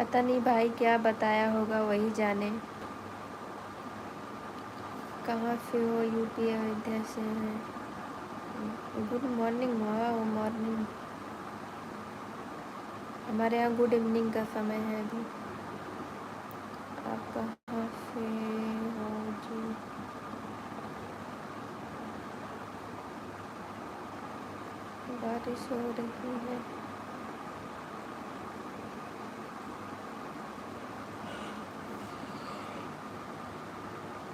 پتہ نہیں بھائی کیا بتایا ہوگا وہی جانے۔ کہاں سے ہو؟ یو پی ایودھیا سے ہیں۔ Good morning. واو مارننگ، ہمارے یہاں گڈ ایوننگ کا سمے ہے ابھی۔ آپ کہاں سے ہو جی؟ بارش ہو رہی ہے۔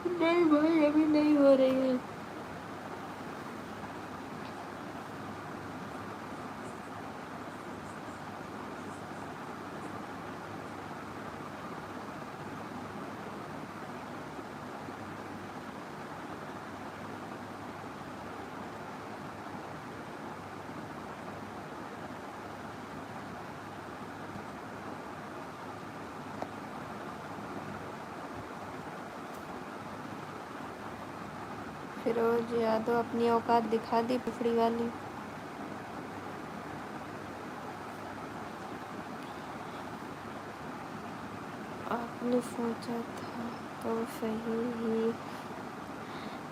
نہیں بھائی ابھی نہیں ہو رہی ہے۔ فیروز یادو اپنی اوقات دکھا دی پپڑی والی۔ آپ نے سوچا تھا تو صحیح ہی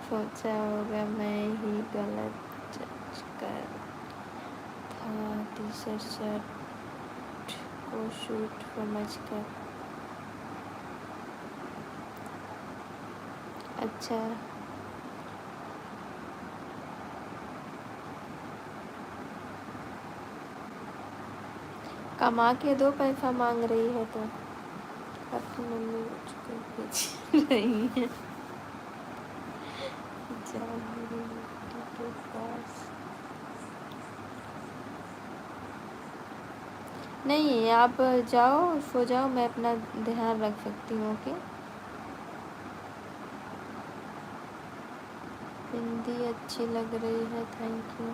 سوچا ہوگا، میں ہی غلط جج کر تھا ٹی شرٹ کو سوٹ سمجھ کر۔ اچھا کما کے دو، پیسہ مانگ رہی ہے تو آپ کی ممی مجھ کو بھیج رہی ہے جا میری بیٹی کے پاس۔ نہیں آپ جاؤ، سو جاؤ، میں اپنا دھیان رکھ سکتی ہوں۔ اوکے، ہندی اچھی لگ رہی ہے، تھینک یو۔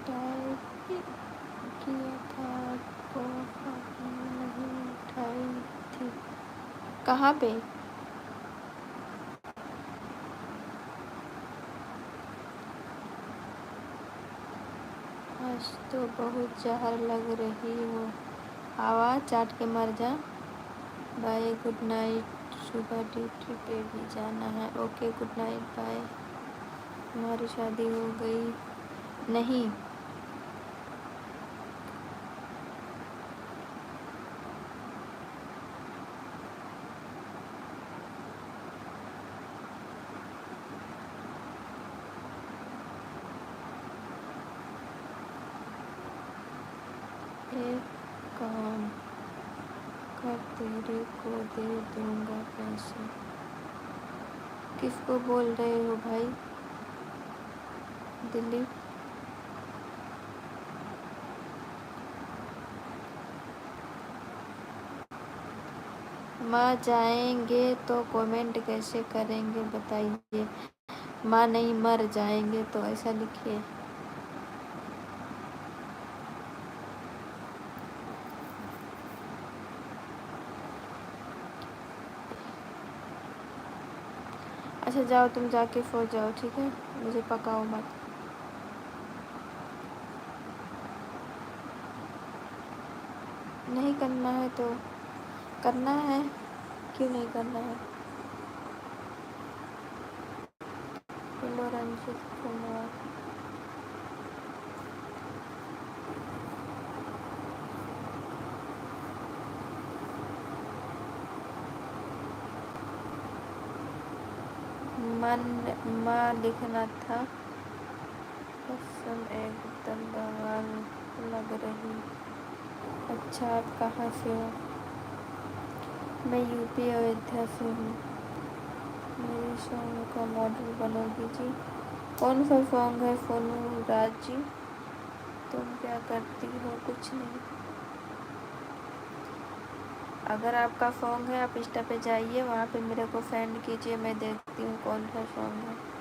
ٹائپ کیا تھا آپ کو، آپ نے نہیں اٹھائی تھی۔ کہاں پہ؟ آج تو بہت زہر لگ رہی ہو، آواز چاٹ کے مر جا۔ بائے، گڈ نائٹ، صبح ڈیوٹی پہ بھی جانا ہے۔ Okay good night, bye. تمہاری شادی ہو گئی؟ نہیں۔ ایک کام کر، تیرے کو دے دوں گا پیسے۔ کس کو بول رہے ہو بھائی؟ دلیپ؟ ماں جائیں گے تو کمنٹ کیسے کریں گے بتائیے؟ ماں نہیں، مر جائیں گے تو ایسا لکھیے۔ اچھا جاؤ، تم جا کے سو جاؤ، ٹھیک ہے؟ مجھے پکاؤ مت۔ نہیں کرنا ہے تو کرنا ہے، کیوں نہیں کرنا ہے؟ ہیلو رنجت کمار۔ ماں لکھنا تھا، قسم ایک دم بوال لگ رہی۔ اچھا آپ کہاں سے ہو؟ میں یو پی ایودھیا سے ہوں۔ میرے سانگ کا ماڈل بنو گی جی؟ کون سا سانگ ہے سونو راج جی؟ تم کیا کرتی ہو؟ کچھ نہیں۔ اگر آپ کا سانگ ہے آپ انسٹا پہ جائیے، وہاں پہ میرے کو سینڈ کیجیے، میں دیکھتی ہوں کون سا سانگ ہے۔